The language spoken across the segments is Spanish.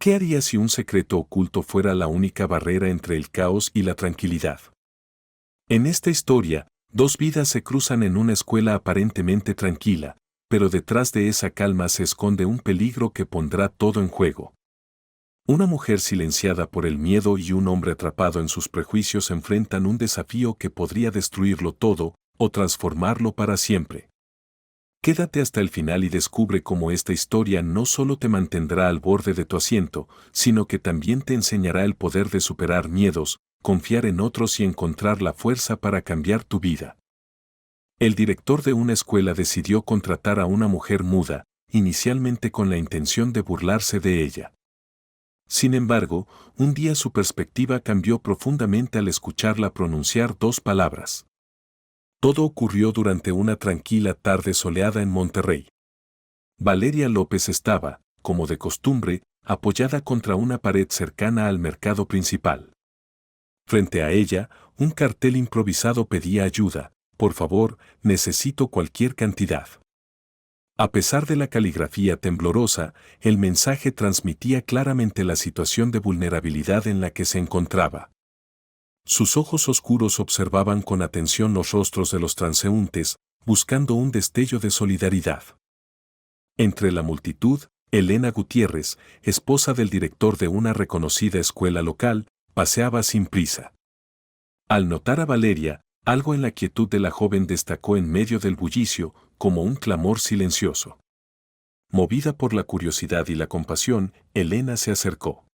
¿Qué haría si un secreto oculto fuera la única barrera entre el caos y la tranquilidad? En esta historia, dos vidas se cruzan en una escuela aparentemente tranquila, pero detrás de esa calma se esconde un peligro que pondrá todo en juego. Una mujer silenciada por el miedo y un hombre atrapado en sus prejuicios enfrentan un desafío que podría destruirlo todo o transformarlo para siempre. Quédate hasta el final y descubre cómo esta historia no solo te mantendrá al borde de tu asiento, sino que también te enseñará el poder de superar miedos, confiar en otros y encontrar la fuerza para cambiar tu vida. El director de una escuela decidió contratar a una mujer muda, inicialmente con la intención de burlarse de ella. Sin embargo, un día su perspectiva cambió profundamente al escucharla pronunciar dos palabras. Todo ocurrió durante una tranquila tarde soleada en Monterrey. Valeria López estaba, como de costumbre, apoyada contra una pared cercana al mercado principal. Frente a ella, un cartel improvisado pedía ayuda: por favor, necesito cualquier cantidad. A pesar de la caligrafía temblorosa, el mensaje transmitía claramente la situación de vulnerabilidad en la que se encontraba. Sus ojos oscuros observaban con atención los rostros de los transeúntes, buscando un destello de solidaridad. Entre la multitud, Elena Gutiérrez, esposa del director de una reconocida escuela local, paseaba sin prisa. Al notar a Valeria, algo en la quietud de la joven destacó en medio del bullicio, como un clamor silencioso. Movida por la curiosidad y la compasión, Elena se acercó.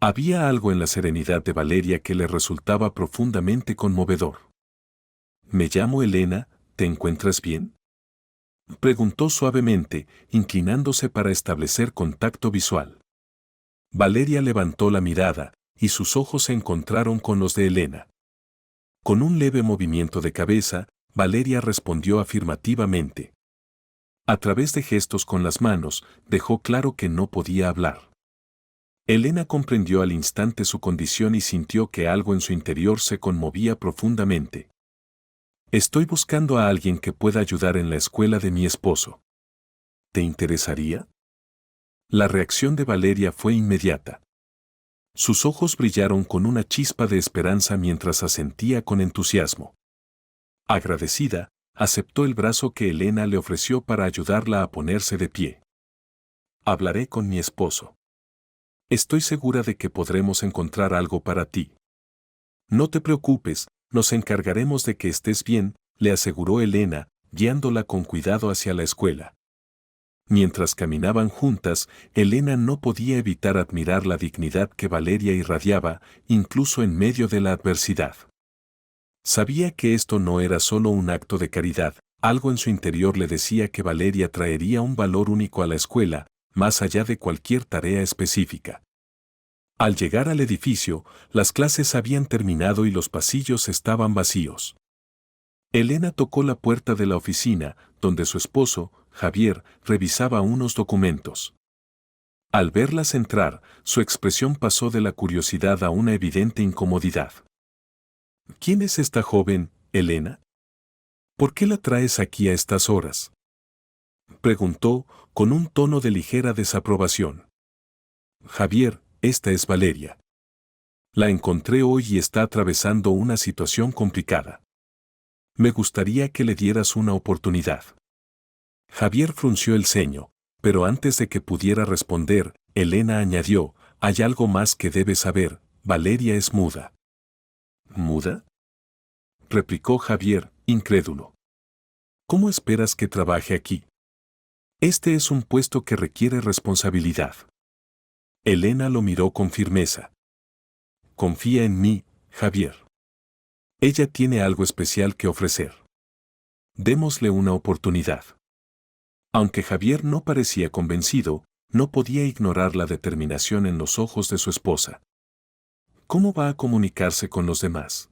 Había algo en la serenidad de Valeria que le resultaba profundamente conmovedor. «Me llamo Elena, ¿te encuentras bien?», preguntó suavemente, inclinándose para establecer contacto visual. Valeria levantó la mirada, y sus ojos se encontraron con los de Elena. Con un leve movimiento de cabeza, Valeria respondió afirmativamente. A través de gestos con las manos, dejó claro que no podía hablar. Elena comprendió al instante su condición y sintió que algo en su interior se conmovía profundamente. «Estoy buscando a alguien que pueda ayudar en la escuela de mi esposo. ¿Te interesaría?». La reacción de Valeria fue inmediata. Sus ojos brillaron con una chispa de esperanza mientras asentía con entusiasmo. Agradecida, aceptó el brazo que Elena le ofreció para ayudarla a ponerse de pie. «Hablaré con mi esposo. Estoy segura de que podremos encontrar algo para ti. No te preocupes, nos encargaremos de que estés bien», le aseguró Elena, guiándola con cuidado hacia la escuela. Mientras caminaban juntas, Elena no podía evitar admirar la dignidad que Valeria irradiaba, incluso en medio de la adversidad. Sabía que esto no era solo un acto de caridad, algo en su interior le decía que Valeria traería un valor único a la escuela, más allá de cualquier tarea específica. Al llegar al edificio, las clases habían terminado y los pasillos estaban vacíos. Elena tocó la puerta de la oficina, donde su esposo, Javier, revisaba unos documentos. Al verlas entrar, su expresión pasó de la curiosidad a una evidente incomodidad. «¿Quién es esta joven, Elena? ¿Por qué la traes aquí a estas horas?», preguntó, con un tono de ligera desaprobación. «Javier, esta es Valeria. La encontré hoy y está atravesando una situación complicada. Me gustaría que le dieras una oportunidad». Javier frunció el ceño, pero antes de que pudiera responder, Elena añadió: «Hay algo más que debes saber, Valeria es muda». «¿Muda?», replicó Javier, incrédulo. «¿Cómo esperas que trabaje aquí? Este es un puesto que requiere responsabilidad». Elena lo miró con firmeza. «Confía en mí, Javier. Ella tiene algo especial que ofrecer. Démosle una oportunidad». Aunque Javier no parecía convencido, no podía ignorar la determinación en los ojos de su esposa. «¿Cómo va a comunicarse con los demás?».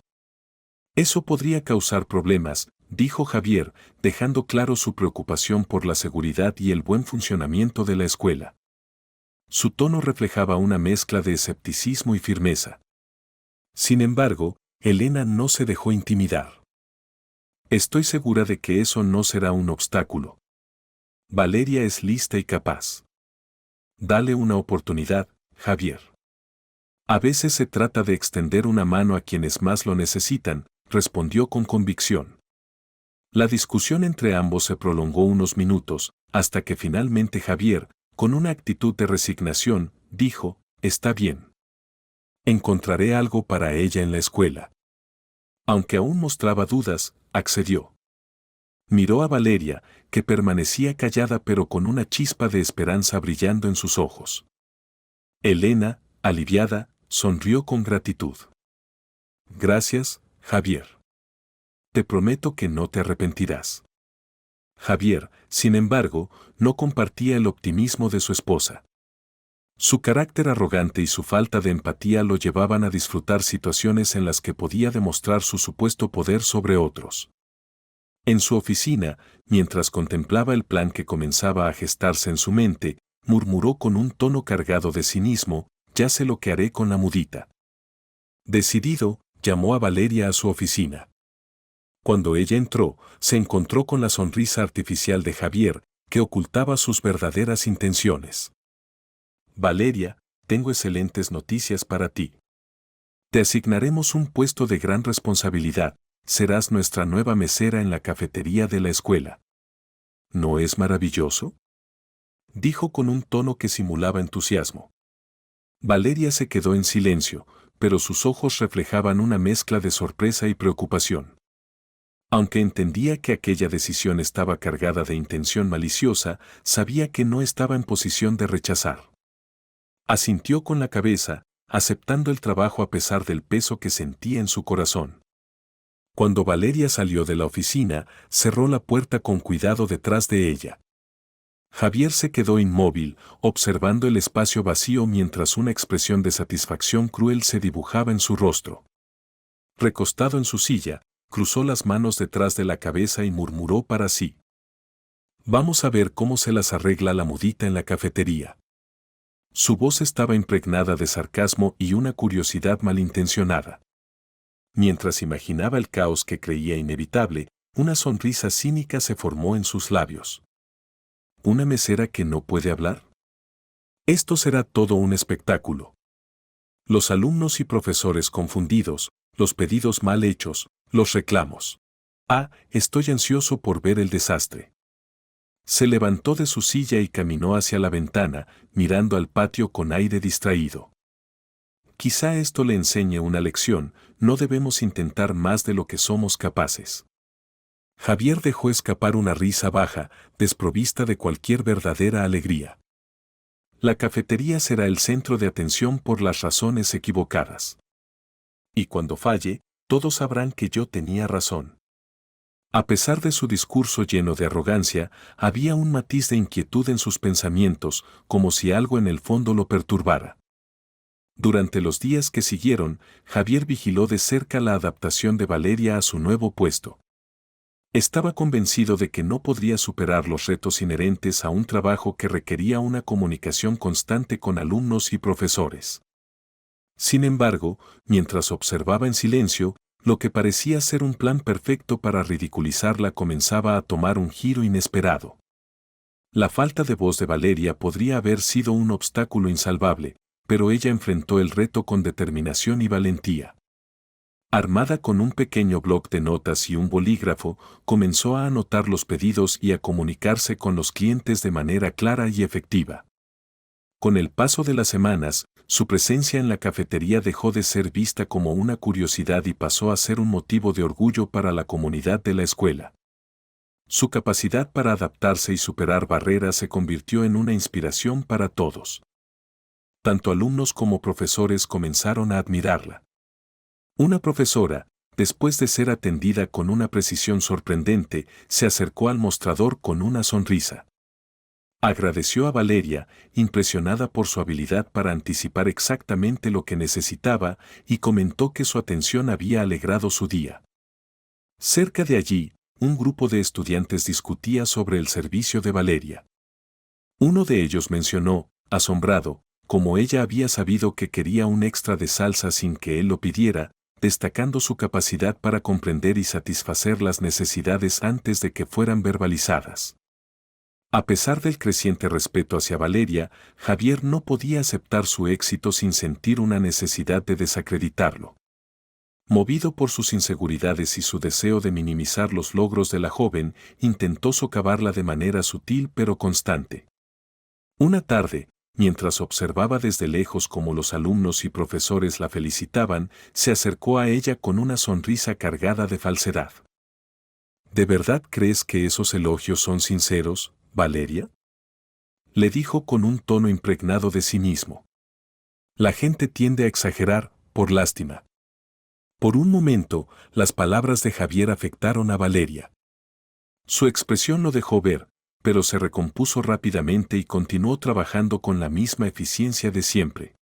«Eso podría causar problemas», dijo Javier, dejando claro su preocupación por la seguridad y el buen funcionamiento de la escuela. Su tono reflejaba una mezcla de escepticismo y firmeza. Sin embargo, Elena no se dejó intimidar. «Estoy segura de que eso no será un obstáculo. Valeria es lista y capaz. Dale una oportunidad», Javier. A veces se trata de extender una mano a quienes más lo necesitan, respondió con convicción. La discusión entre ambos se prolongó unos minutos, hasta que finalmente Javier, con una actitud de resignación, dijo, «Está bien. Encontraré algo para ella en la escuela». Aunque aún mostraba dudas, accedió. Miró a Valeria, que permanecía callada pero con una chispa de esperanza brillando en sus ojos. Elena, aliviada, sonrió con gratitud. «Gracias, Javier. Te prometo que no te arrepentirás». Javier, sin embargo, no compartía el optimismo de su esposa. Su carácter arrogante y su falta de empatía lo llevaban a disfrutar situaciones en las que podía demostrar su supuesto poder sobre otros. En su oficina, mientras contemplaba el plan que comenzaba a gestarse en su mente, murmuró con un tono cargado de cinismo, «Ya sé lo que haré con la mudita». Decidido, llamó a Valeria a su oficina. Cuando ella entró, se encontró con la sonrisa artificial de Javier, que ocultaba sus verdaderas intenciones. «Valeria, tengo excelentes noticias para ti. Te asignaremos un puesto de gran responsabilidad, serás nuestra nueva mesera en la cafetería de la escuela». «¿No es maravilloso?», dijo con un tono que simulaba entusiasmo. Valeria se quedó en silencio, pero sus ojos reflejaban una mezcla de sorpresa y preocupación. Aunque entendía que aquella decisión estaba cargada de intención maliciosa, sabía que no estaba en posición de rechazar. Asintió con la cabeza, aceptando el trabajo a pesar del peso que sentía en su corazón. Cuando Valeria salió de la oficina, cerró la puerta con cuidado detrás de ella. Javier se quedó inmóvil, observando el espacio vacío mientras una expresión de satisfacción cruel se dibujaba en su rostro. Recostado en su silla, cruzó las manos detrás de la cabeza y murmuró para sí. «Vamos a ver cómo se las arregla la mudita en la cafetería». Su voz estaba impregnada de sarcasmo y una curiosidad malintencionada. Mientras imaginaba el caos que creía inevitable, una sonrisa cínica se formó en sus labios. ¿Una mesera que no puede hablar? Esto será todo un espectáculo. Los alumnos y profesores confundidos, los pedidos mal hechos, los reclamos. Estoy ansioso por ver el desastre. Se levantó de su silla y caminó hacia la ventana, mirando al patio con aire distraído. Quizá esto le enseñe una lección, no debemos intentar más de lo que somos capaces. Javier dejó escapar una risa baja, desprovista de cualquier verdadera alegría. La cafetería será el centro de atención por las razones equivocadas. Y cuando falle, todos sabrán que yo tenía razón. A pesar de su discurso lleno de arrogancia, había un matiz de inquietud en sus pensamientos, como si algo en el fondo lo perturbara. Durante los días que siguieron, Javier vigiló de cerca la adaptación de Valeria a su nuevo puesto. Estaba convencido de que no podría superar los retos inherentes a un trabajo que requería una comunicación constante con alumnos y profesores. Sin embargo, mientras observaba en silencio, lo que parecía ser un plan perfecto para ridiculizarla comenzaba a tomar un giro inesperado. La falta de voz de Valeria podría haber sido un obstáculo insalvable, pero ella enfrentó el reto con determinación y valentía. Armada con un pequeño bloc de notas y un bolígrafo, comenzó a anotar los pedidos y a comunicarse con los clientes de manera clara y efectiva. Con el paso de las semanas, su presencia en la cafetería dejó de ser vista como una curiosidad y pasó a ser un motivo de orgullo para la comunidad de la escuela. Su capacidad para adaptarse y superar barreras se convirtió en una inspiración para todos. Tanto alumnos como profesores comenzaron a admirarla. Una profesora, después de ser atendida con una precisión sorprendente, se acercó al mostrador con una sonrisa. Agradeció a Valeria, impresionada por su habilidad para anticipar exactamente lo que necesitaba, y comentó que su atención había alegrado su día. Cerca de allí, un grupo de estudiantes discutía sobre el servicio de Valeria. Uno de ellos mencionó, asombrado, cómo ella había sabido que quería un extra de salsa sin que él lo pidiera, destacando su capacidad para comprender y satisfacer las necesidades antes de que fueran verbalizadas. A pesar del creciente respeto hacia Valeria, Javier no podía aceptar su éxito sin sentir una necesidad de desacreditarlo. Movido por sus inseguridades y su deseo de minimizar los logros de la joven, intentó socavarla de manera sutil pero constante. Una tarde, mientras observaba desde lejos cómo los alumnos y profesores la felicitaban, se acercó a ella con una sonrisa cargada de falsedad. ¿De verdad crees que esos elogios son sinceros, Valeria? Le dijo con un tono impregnado de cinismo. La gente tiende a exagerar, por lástima. Por un momento, las palabras de Javier afectaron a Valeria. Su expresión lo dejó ver, pero se recompuso rápidamente y continuó trabajando con la misma eficiencia de siempre.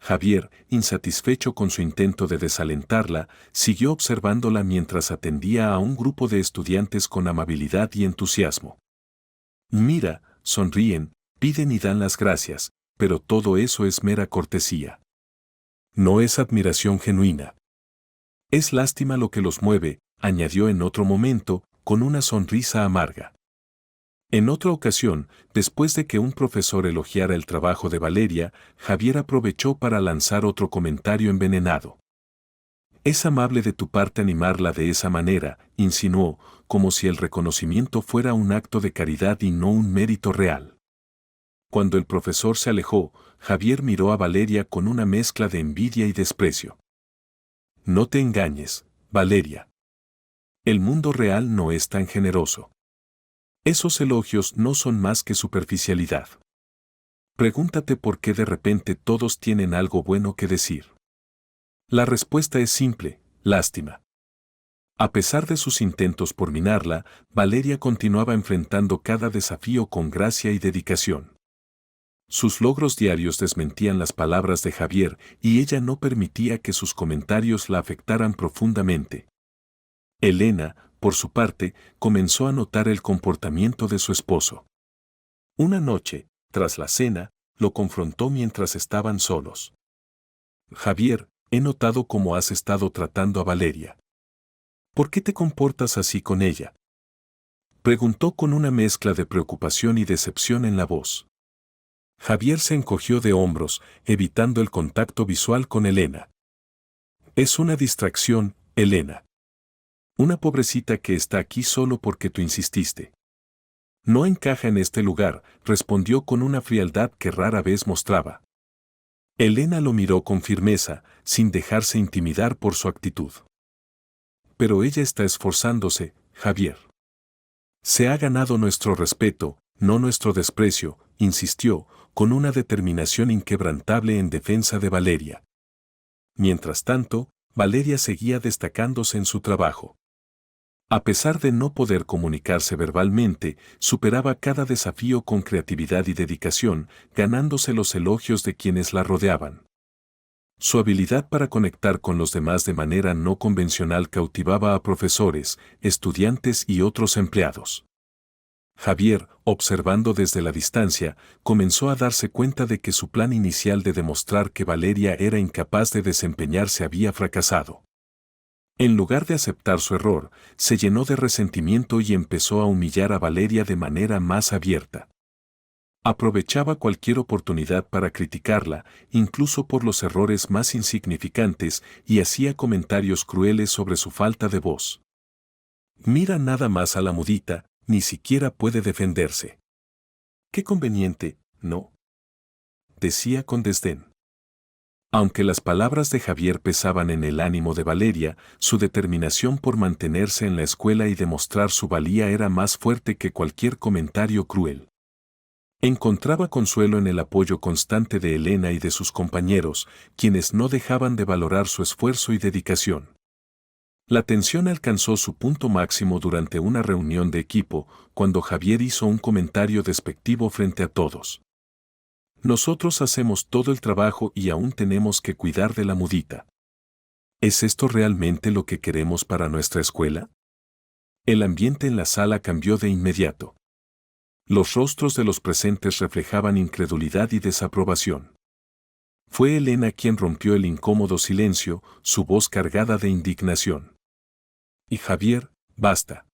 Javier, insatisfecho con su intento de desalentarla, siguió observándola mientras atendía a un grupo de estudiantes con amabilidad y entusiasmo. Mira, sonríen, piden y dan las gracias, pero todo eso es mera cortesía. No es admiración genuina. Es lástima lo que los mueve, añadió en otro momento, con una sonrisa amarga. En otra ocasión, después de que un profesor elogiara el trabajo de Valeria, Javier aprovechó para lanzar otro comentario envenenado. Es amable de tu parte animarla de esa manera, insinuó, como si el reconocimiento fuera un acto de caridad y no un mérito real. Cuando el profesor se alejó, Javier miró a Valeria con una mezcla de envidia y desprecio. No te engañes, Valeria. El mundo real no es tan generoso. Esos elogios no son más que superficialidad. Pregúntate por qué de repente todos tienen algo bueno que decir. La respuesta es simple, lástima. A pesar de sus intentos por minarla, Valeria continuaba enfrentando cada desafío con gracia y dedicación. Sus logros diarios desmentían las palabras de Javier y ella no permitía que sus comentarios la afectaran profundamente. Elena, por su parte, comenzó a notar el comportamiento de su esposo. Una noche, tras la cena, lo confrontó mientras estaban solos. Javier, he notado cómo has estado tratando a Valeria. ¿Por qué te comportas así con ella? Preguntó con una mezcla de preocupación y decepción en la voz. Javier se encogió de hombros, evitando el contacto visual con Elena. Es una distracción, Elena. Una pobrecita que está aquí solo porque tú insististe. No encaja en este lugar, respondió con una frialdad que rara vez mostraba. Elena lo miró con firmeza, sin dejarse intimidar por su actitud. Pero ella está esforzándose, Javier. Se ha ganado nuestro respeto, no nuestro desprecio, insistió, con una determinación inquebrantable en defensa de Valeria. Mientras tanto, Valeria seguía destacándose en su trabajo. A pesar de no poder comunicarse verbalmente, superaba cada desafío con creatividad y dedicación, ganándose los elogios de quienes la rodeaban. Su habilidad para conectar con los demás de manera no convencional cautivaba a profesores, estudiantes y otros empleados. Javier, observando desde la distancia, comenzó a darse cuenta de que su plan inicial de demostrar que Valeria era incapaz de desempeñarse había fracasado. En lugar de aceptar su error, se llenó de resentimiento y empezó a humillar a Valeria de manera más abierta. Aprovechaba cualquier oportunidad para criticarla, incluso por los errores más insignificantes, y hacía comentarios crueles sobre su falta de voz. Mira nada más a la mudita, ni siquiera puede defenderse. Qué conveniente, ¿no? Decía con desdén. Aunque las palabras de Javier pesaban en el ánimo de Valeria, su determinación por mantenerse en la escuela y demostrar su valía era más fuerte que cualquier comentario cruel. Encontraba consuelo en el apoyo constante de Elena y de sus compañeros, quienes no dejaban de valorar su esfuerzo y dedicación. La tensión alcanzó su punto máximo durante una reunión de equipo, cuando Javier hizo un comentario despectivo frente a todos. Nosotros hacemos todo el trabajo y aún tenemos que cuidar de la mudita. ¿Es esto realmente lo que queremos para nuestra escuela? El ambiente en la sala cambió de inmediato. Los rostros de los presentes reflejaban incredulidad y desaprobación. Fue Elena quien rompió el incómodo silencio, su voz cargada de indignación. Y Javier, basta.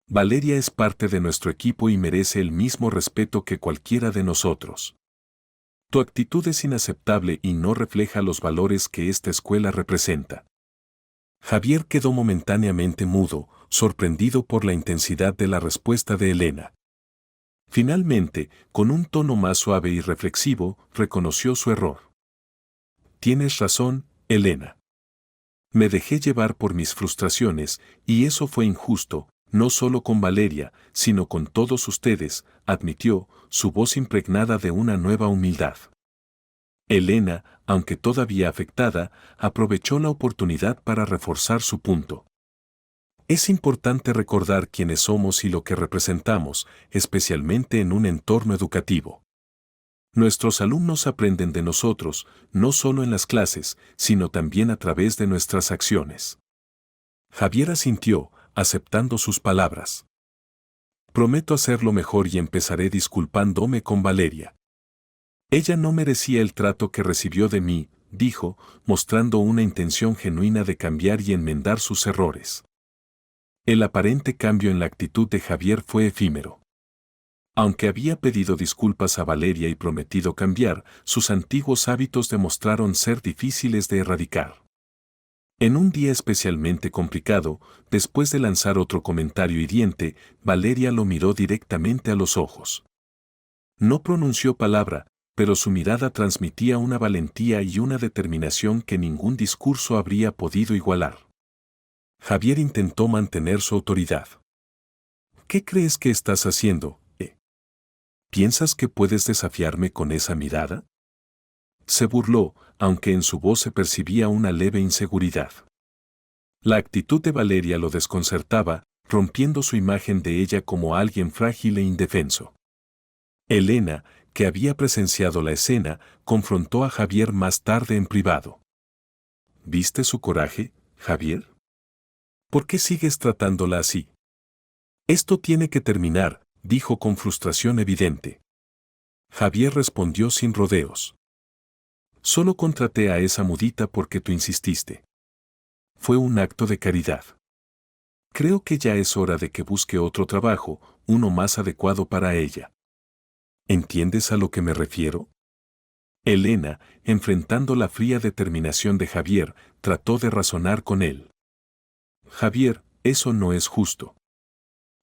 Valeria es parte de nuestro equipo y merece el mismo respeto que cualquiera de nosotros. Tu actitud es inaceptable y no refleja los valores que esta escuela representa. Javier quedó momentáneamente mudo, sorprendido por la intensidad de la respuesta de Elena. Finalmente, con un tono más suave y reflexivo, reconoció su error. Tienes razón, Elena. Me dejé llevar por mis frustraciones, y eso fue injusto, no solo con Valeria, sino con todos ustedes, admitió, su voz impregnada de una nueva humildad. Elena, aunque todavía afectada, aprovechó la oportunidad para reforzar su punto. Es importante recordar quiénes somos y lo que representamos, especialmente en un entorno educativo. Nuestros alumnos aprenden de nosotros, no solo en las clases, sino también a través de nuestras acciones. Javier asintió, aceptando sus palabras. Prometo hacerlo mejor y empezaré disculpándome con Valeria. Ella no merecía el trato que recibió de mí, dijo, mostrando una intención genuina de cambiar y enmendar sus errores. El aparente cambio en la actitud de Javier fue efímero. Aunque había pedido disculpas a Valeria y prometido cambiar, sus antiguos hábitos demostraron ser difíciles de erradicar. En un día especialmente complicado, después de lanzar otro comentario hiriente, Valeria lo miró directamente a los ojos. No pronunció palabra, pero su mirada transmitía una valentía y una determinación que ningún discurso habría podido igualar. Javier intentó mantener su autoridad. ¿Qué crees que estás haciendo, ¿Piensas que puedes desafiarme con esa mirada? Se burló, aunque en su voz se percibía una leve inseguridad. La actitud de Valeria lo desconcertaba, rompiendo su imagen de ella como alguien frágil e indefenso. Elena, que había presenciado la escena, confrontó a Javier más tarde en privado. ¿Viste su coraje, Javier? ¿Por qué sigues tratándola así? Esto tiene que terminar, dijo con frustración evidente. Javier respondió sin rodeos. Solo contraté a esa mudita porque tú insististe. Fue un acto de caridad. Creo que ya es hora de que busque otro trabajo, uno más adecuado para ella. ¿Entiendes a lo que me refiero? Elena, enfrentando la fría determinación de Javier, trató de razonar con él. Javier, eso no es justo.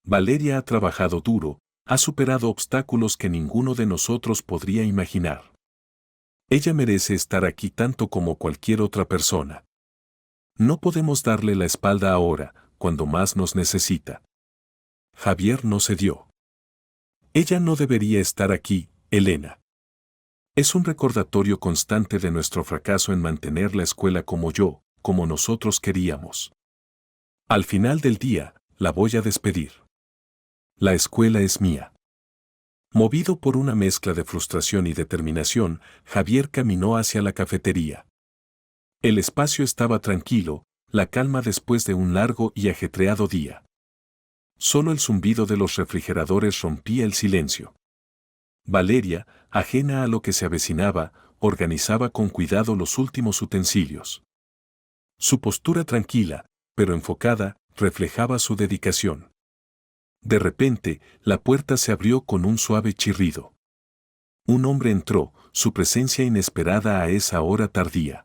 Valeria ha trabajado duro, ha superado obstáculos que ninguno de nosotros podría imaginar. Ella merece estar aquí tanto como cualquier otra persona. No podemos darle la espalda ahora, cuando más nos necesita. Javier no cedió. Ella no debería estar aquí, Elena. Es un recordatorio constante de nuestro fracaso en mantener la escuela como nosotros queríamos. Al final del día, la voy a despedir. La escuela es mía. Movido por una mezcla de frustración y determinación, Javier caminó hacia la cafetería. El espacio estaba tranquilo, la calma después de un largo y ajetreado día. Solo el zumbido de los refrigeradores rompía el silencio. Valeria, ajena a lo que se avecinaba, organizaba con cuidado los últimos utensilios. Su postura tranquila, pero enfocada, reflejaba su dedicación. De repente, la puerta se abrió con un suave chirrido. Un hombre entró, su presencia inesperada a esa hora tardía.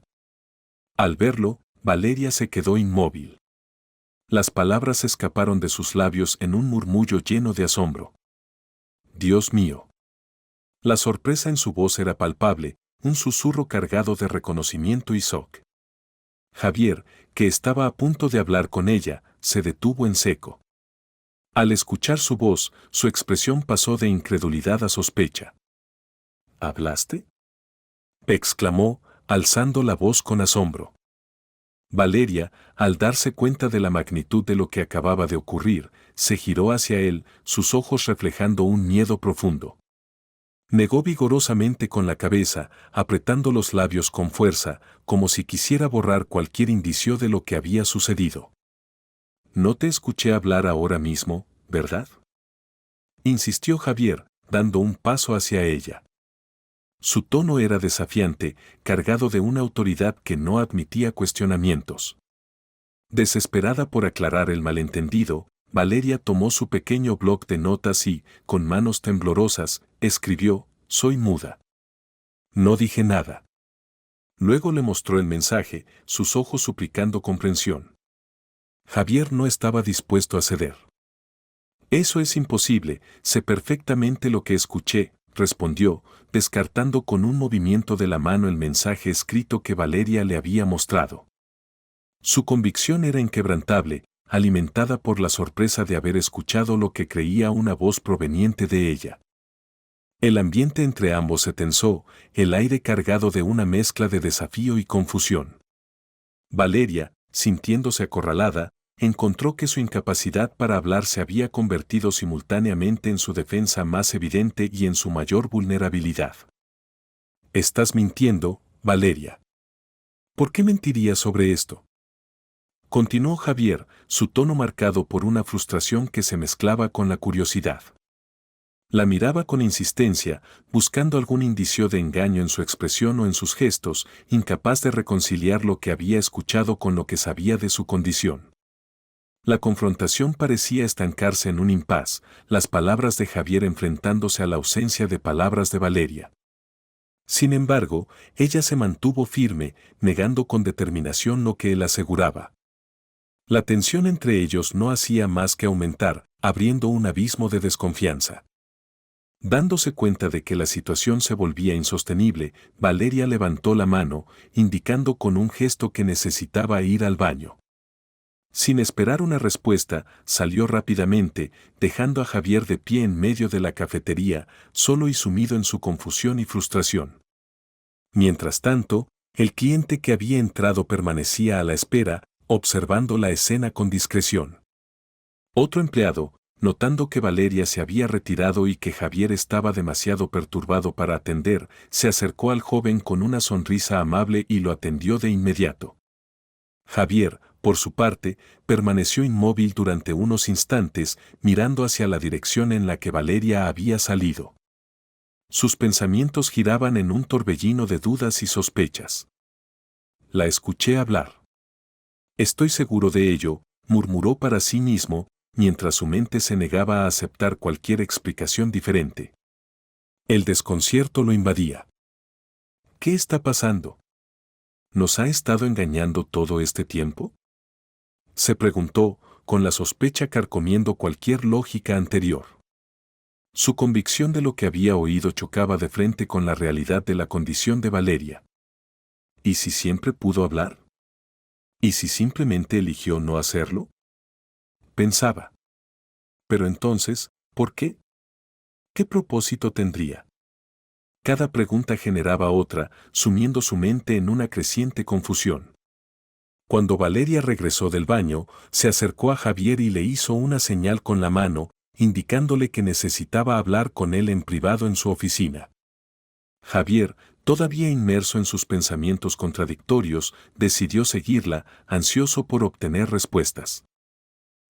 Al verlo, Valeria se quedó inmóvil. Las palabras escaparon de sus labios en un murmullo lleno de asombro. Dios mío. La sorpresa en su voz era palpable, un susurro cargado de reconocimiento y shock. Javier, que estaba a punto de hablar con ella, se detuvo en seco. Al escuchar su voz, su expresión pasó de incredulidad a sospecha. ¿Hablaste?, exclamó, alzando la voz con asombro. Valeria, al darse cuenta de la magnitud de lo que acababa de ocurrir, se giró hacia él, sus ojos reflejando un miedo profundo. Negó vigorosamente con la cabeza, apretando los labios con fuerza, como si quisiera borrar cualquier indicio de lo que había sucedido. No te escuché hablar ahora mismo, ¿verdad?, insistió Javier, dando un paso hacia ella. Su tono era desafiante, cargado de una autoridad que no admitía cuestionamientos. Desesperada por aclarar el malentendido, Valeria tomó su pequeño bloc de notas y, con manos temblorosas, escribió: «Soy muda. No dije nada». Luego le mostró el mensaje, sus ojos suplicando comprensión. Javier no estaba dispuesto a ceder. «Eso es imposible, sé perfectamente lo que escuché», respondió, descartando con un movimiento de la mano el mensaje escrito que Valeria le había mostrado. Su convicción era inquebrantable, alimentada por la sorpresa de haber escuchado lo que creía una voz proveniente de ella. El ambiente entre ambos se tensó, el aire cargado de una mezcla de desafío y confusión. Valeria, sintiéndose acorralada, encontró que su incapacidad para hablar se había convertido simultáneamente en su defensa más evidente y en su mayor vulnerabilidad. «Estás mintiendo, Valeria. ¿Por qué mentirías sobre esto?», continuó Javier, su tono marcado por una frustración que se mezclaba con la curiosidad. La miraba con insistencia, buscando algún indicio de engaño en su expresión o en sus gestos, incapaz de reconciliar lo que había escuchado con lo que sabía de su condición. La confrontación parecía estancarse en un impas, las palabras de Javier enfrentándose a la ausencia de palabras de Valeria. Sin embargo, ella se mantuvo firme, negando con determinación lo que él aseguraba. La tensión entre ellos no hacía más que aumentar, abriendo un abismo de desconfianza. Dándose cuenta de que la situación se volvía insostenible, Valeria levantó la mano, indicando con un gesto que necesitaba ir al baño. Sin esperar una respuesta, salió rápidamente, dejando a Javier de pie en medio de la cafetería, solo y sumido en su confusión y frustración. Mientras tanto, el cliente que había entrado permanecía a la espera, observando la escena con discreción. Otro empleado, notando que Valeria se había retirado y que Javier estaba demasiado perturbado para atender, se acercó al joven con una sonrisa amable y lo atendió de inmediato. Javier, por su parte, permaneció inmóvil durante unos instantes, mirando hacia la dirección en la que Valeria había salido. Sus pensamientos giraban en un torbellino de dudas y sospechas. «La escuché hablar. Estoy seguro de ello», murmuró para sí mismo, mientras su mente se negaba a aceptar cualquier explicación diferente. El desconcierto lo invadía. ¿Qué está pasando? ¿Nos ha estado engañando todo este tiempo?, se preguntó, con la sospecha carcomiendo cualquier lógica anterior. Su convicción de lo que había oído chocaba de frente con la realidad de la condición de Valeria. ¿Y si siempre pudo hablar? ¿Y si simplemente eligió no hacerlo?, pensaba. Pero entonces, ¿por qué? ¿Qué propósito tendría? Cada pregunta generaba otra, sumiendo su mente en una creciente confusión. Cuando Valeria regresó del baño, se acercó a Javier y le hizo una señal con la mano, indicándole que necesitaba hablar con él en privado en su oficina. Javier, todavía inmerso en sus pensamientos contradictorios, decidió seguirla, ansioso por obtener respuestas.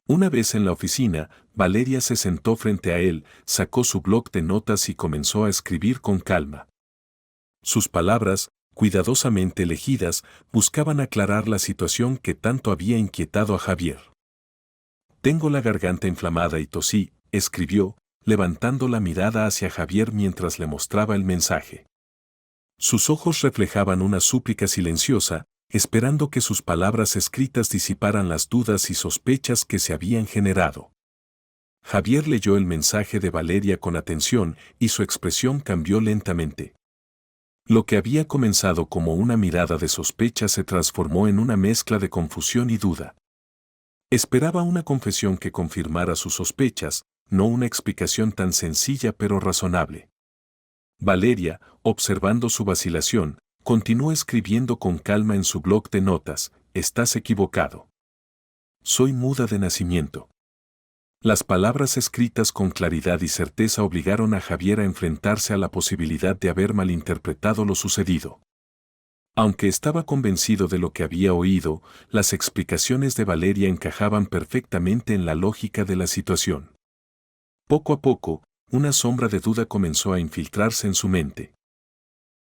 Una vez en la oficina, Valeria se sentó frente a él, sacó su bloc de notas y comenzó a escribir con calma. Sus palabras, cuidadosamente elegidas, buscaban aclarar la situación que tanto había inquietado a Javier. «Tengo la garganta inflamada y tosí», escribió, levantando la mirada hacia Javier mientras le mostraba el mensaje. Sus ojos reflejaban una súplica silenciosa, esperando que sus palabras escritas disiparan las dudas y sospechas que se habían generado. Javier leyó el mensaje de Valeria con atención y su expresión cambió lentamente. Lo que había comenzado como una mirada de sospecha se transformó en una mezcla de confusión y duda. Esperaba una confesión que confirmara sus sospechas, no una explicación tan sencilla pero razonable. Valeria, observando su vacilación, continuó escribiendo con calma en su bloc de notas: «Estás equivocado. Soy muda de nacimiento». Las palabras escritas con claridad y certeza obligaron a Javier a enfrentarse a la posibilidad de haber malinterpretado lo sucedido. Aunque estaba convencido de lo que había oído, las explicaciones de Valeria encajaban perfectamente en la lógica de la situación. Poco a poco, una sombra de duda comenzó a infiltrarse en su mente.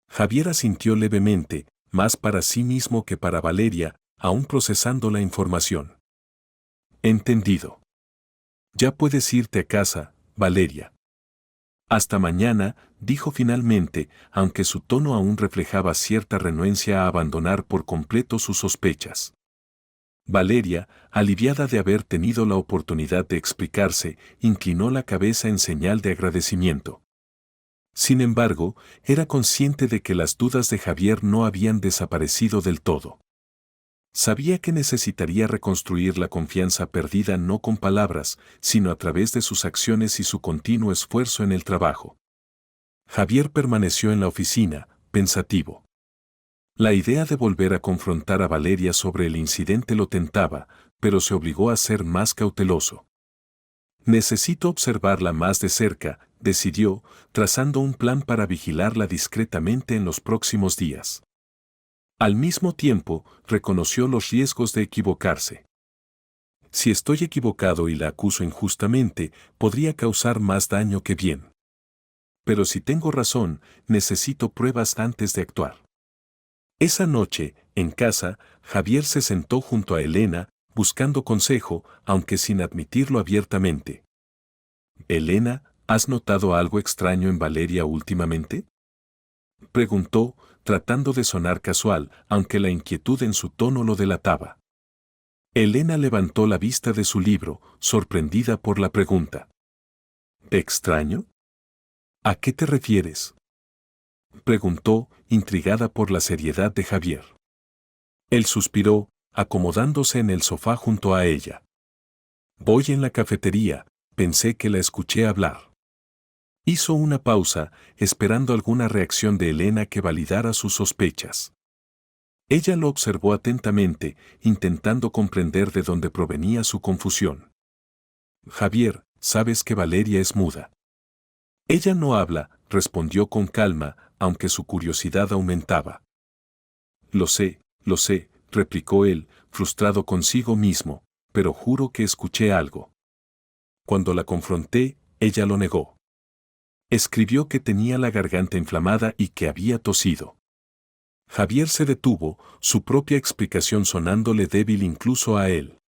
Javier asintió levemente, más para sí mismo que para Valeria, aún procesando la información. «Entendido. Ya puedes irte a casa, Valeria. Hasta mañana, dijo finalmente, aunque su tono aún reflejaba cierta renuencia a abandonar por completo sus sospechas. Valeria, aliviada de haber tenido la oportunidad de explicarse, inclinó la cabeza en señal de agradecimiento. Sin embargo, era consciente de que las dudas de Javier no habían desaparecido del todo. Sabía que necesitaría reconstruir la confianza perdida no con palabras, sino a través de sus acciones y su continuo esfuerzo en el trabajo. Javier permaneció en la oficina, pensativo. La idea de volver a confrontar a Valeria sobre el incidente lo tentaba, pero se obligó a ser más cauteloso. Necesito observarla más de cerca, decidió, trazando un plan para vigilarla discretamente en los próximos días. Al mismo tiempo, reconoció los riesgos de equivocarse. Si estoy equivocado y la acuso injustamente, podría causar más daño que bien. Pero si tengo razón, necesito pruebas antes de actuar. Esa noche, en casa, Javier se sentó junto a Elena, buscando consejo, aunque sin admitirlo abiertamente. «Elena, ¿has notado algo extraño en Valeria últimamente?», preguntó, tratando de sonar casual, aunque la inquietud en su tono lo delataba. Elena levantó la vista de su libro, sorprendida por la pregunta. «¿Extraño? ¿A qué te refieres?», preguntó, intrigada por la seriedad de Javier. Él suspiró, acomodándose en el sofá junto a ella. «Voy en la cafetería, pensé que la escuché hablar». Hizo una pausa, esperando alguna reacción de Elena que validara sus sospechas. Ella lo observó atentamente, intentando comprender de dónde provenía su confusión. «Javier, sabes que Valeria es muda». «Ella no habla», respondió con calma, aunque su curiosidad aumentaba. Lo sé», replicó él, frustrado consigo mismo, «pero juro que escuché algo». Cuando la confronté, ella lo negó. Escribió que tenía la garganta inflamada y que había tosido. Javier se detuvo, su propia explicación sonándole débil incluso a él.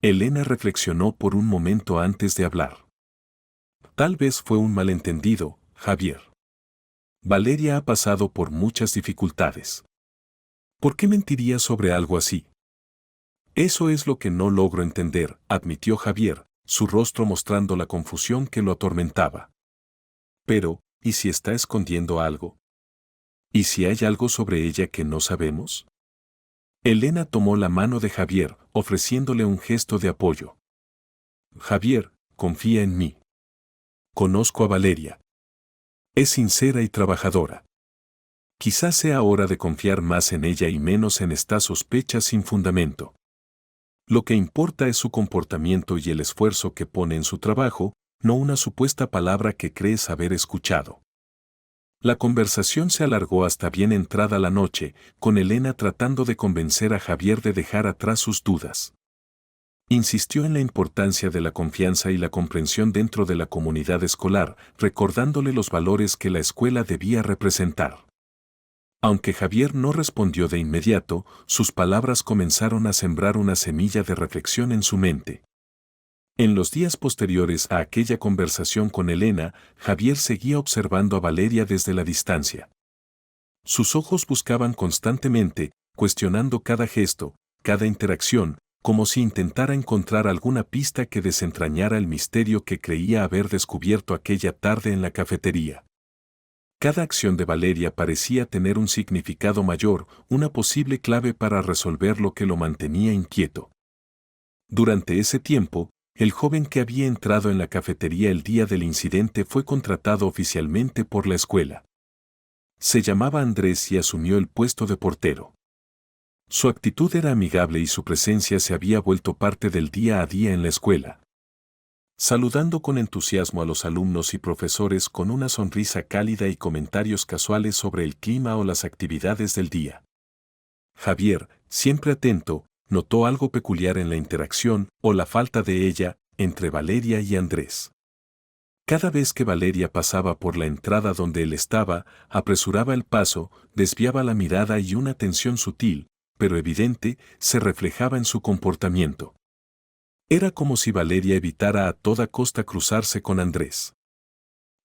Elena reflexionó por un momento antes de hablar. «Tal vez fue un malentendido, Javier. Valeria ha pasado por muchas dificultades. ¿Por qué mentiría sobre algo así?». «Eso es lo que no logro entender», admitió Javier, su rostro mostrando la confusión que lo atormentaba. «Pero, ¿y si está escondiendo algo? ¿Y si hay algo sobre ella que no sabemos?». Elena tomó la mano de Javier, ofreciéndole un gesto de apoyo. «Javier, confía en mí. Conozco a Valeria. Es sincera y trabajadora. Quizás sea hora de confiar más en ella y menos en estas sospechas sin fundamento. Lo que importa es su comportamiento y el esfuerzo que pone en su trabajo, no una supuesta palabra que crees haber escuchado». La conversación se alargó hasta bien entrada la noche, con Elena tratando de convencer a Javier de dejar atrás sus dudas. Insistió en la importancia de la confianza y la comprensión dentro de la comunidad escolar, recordándole los valores que la escuela debía representar. Aunque Javier no respondió de inmediato, sus palabras comenzaron a sembrar una semilla de reflexión en su mente. En los días posteriores a aquella conversación con Elena, Javier seguía observando a Valeria desde la distancia. Sus ojos buscaban constantemente, cuestionando cada gesto, cada interacción, como si intentara encontrar alguna pista que desentrañara el misterio que creía haber descubierto aquella tarde en la cafetería. Cada acción de Valeria parecía tener un significado mayor, una posible clave para resolver lo que lo mantenía inquieto. Durante ese tiempo, el joven que había entrado en la cafetería el día del incidente fue contratado oficialmente por la escuela. Se llamaba Andrés y asumió el puesto de portero. Su actitud era amigable y su presencia se había vuelto parte del día a día en la escuela. Saludando con entusiasmo a los alumnos y profesores con una sonrisa cálida y comentarios casuales sobre el clima o las actividades del día. Javier, siempre atento, notó algo peculiar en la interacción, o la falta de ella, entre Valeria y Andrés. Cada vez que Valeria pasaba por la entrada donde él estaba, apresuraba el paso, desviaba la mirada y una tensión sutil, pero evidente, se reflejaba en su comportamiento. Era como si Valeria evitara a toda costa cruzarse con Andrés.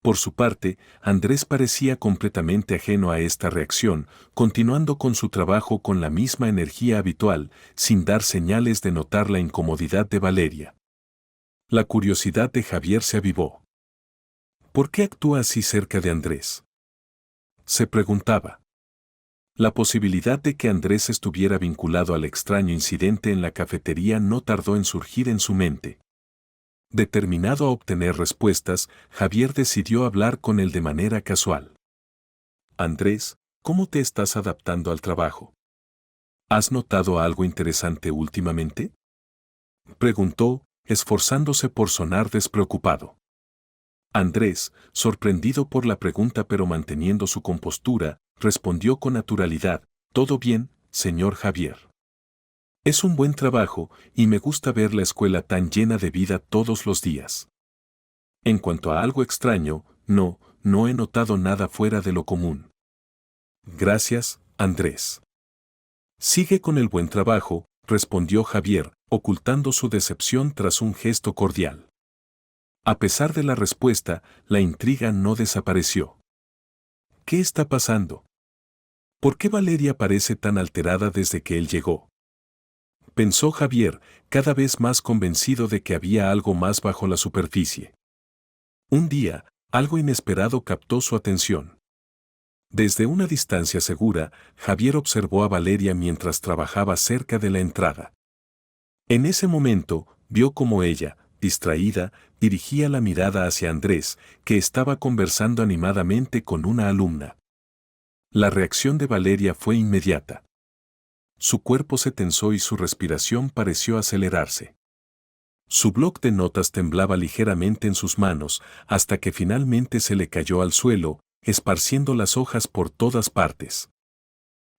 Por su parte, Andrés parecía completamente ajeno a esta reacción, continuando con su trabajo con la misma energía habitual, sin dar señales de notar la incomodidad de Valeria. La curiosidad de Javier se avivó. ¿Por qué actúa así cerca de Andrés?, se preguntaba. La posibilidad de que Andrés estuviera vinculado al extraño incidente en la cafetería no tardó en surgir en su mente. Determinado a obtener respuestas, Javier decidió hablar con él de manera casual. Andrés, ¿cómo te estás adaptando al trabajo? ¿Has notado algo interesante últimamente?, preguntó, esforzándose por sonar despreocupado. Andrés, sorprendido por la pregunta pero manteniendo su compostura, respondió con naturalidad: todo bien, señor Javier. Es un buen trabajo y me gusta ver la escuela tan llena de vida todos los días. En cuanto a algo extraño, no he notado nada fuera de lo común. Gracias, Andrés. Sigue con el buen trabajo, respondió Javier, ocultando su decepción tras un gesto cordial. A pesar de la respuesta, la intriga no desapareció. ¿Qué está pasando? ¿Por qué Valeria parece tan alterada desde que él llegó?, pensó Javier, cada vez más convencido de que había algo más bajo la superficie. Un día, algo inesperado captó su atención. Desde una distancia segura, Javier observó a Valeria mientras trabajaba cerca de la entrada. En ese momento, vio cómo ella, distraída, dirigía la mirada hacia Andrés, que estaba conversando animadamente con una alumna. La reacción de Valeria fue inmediata. Su cuerpo se tensó y su respiración pareció acelerarse. Su bloc de notas temblaba ligeramente en sus manos, hasta que finalmente se le cayó al suelo, esparciendo las hojas por todas partes.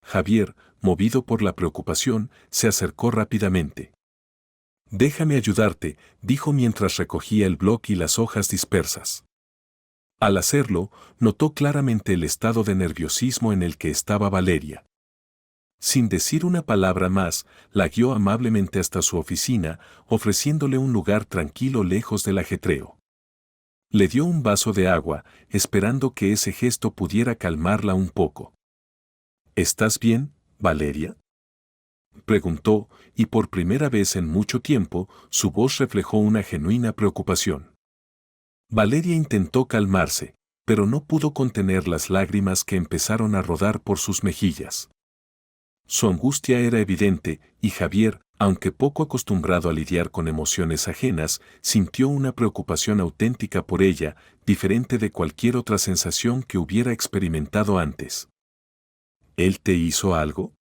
Javier, movido por la preocupación, se acercó rápidamente. «Déjame ayudarte», dijo mientras recogía el bloc y las hojas dispersas. Al hacerlo, notó claramente el estado de nerviosismo en el que estaba Valeria. Sin decir una palabra más, la guió amablemente hasta su oficina, ofreciéndole un lugar tranquilo lejos del ajetreo. Le dio un vaso de agua, esperando que ese gesto pudiera calmarla un poco. «¿Estás bien, Valeria?», preguntó, y por primera vez en mucho tiempo, su voz reflejó una genuina preocupación. Valeria intentó calmarse, pero no pudo contener las lágrimas que empezaron a rodar por sus mejillas. Su angustia era evidente, y Javier, aunque poco acostumbrado a lidiar con emociones ajenas, sintió una preocupación auténtica por ella, diferente de cualquier otra sensación que hubiera experimentado antes. ¿Él te hizo algo?,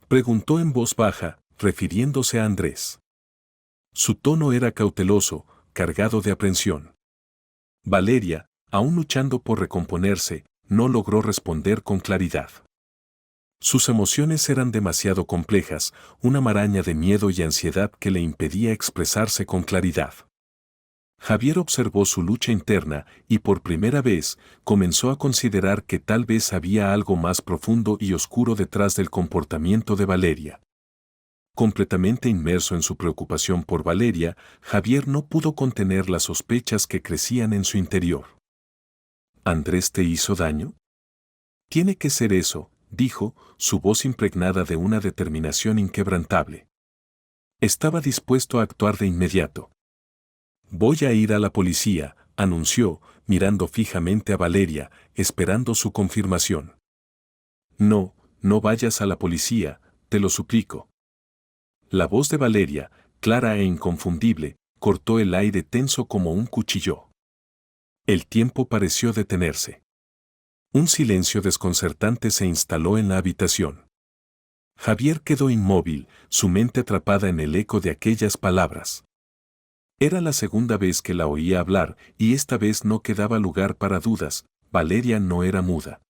preguntó en voz baja, refiriéndose a Andrés. Su tono era cauteloso, cargado de aprensión. Valeria, aún luchando por recomponerse, no logró responder con claridad. Sus emociones eran demasiado complejas, una maraña de miedo y ansiedad que le impedía expresarse con claridad. Javier observó su lucha interna y por primera vez comenzó a considerar que tal vez había algo más profundo y oscuro detrás del comportamiento de Valeria. Completamente inmerso en su preocupación por Valeria, Javier no pudo contener las sospechas que crecían en su interior. ¿Andrés te hizo daño? Tiene que ser eso, dijo, su voz impregnada de una determinación inquebrantable. Estaba dispuesto a actuar de inmediato. Voy a ir a la policía, anunció, mirando fijamente a Valeria, esperando su confirmación. No vayas a la policía, te lo suplico. La voz de Valeria, clara e inconfundible, cortó el aire tenso como un cuchillo. El tiempo pareció detenerse. Un silencio desconcertante se instaló en la habitación. Javier quedó inmóvil, su mente atrapada en el eco de aquellas palabras. Era la segunda vez que la oía hablar, y esta vez no quedaba lugar para dudas, Valeria no era muda.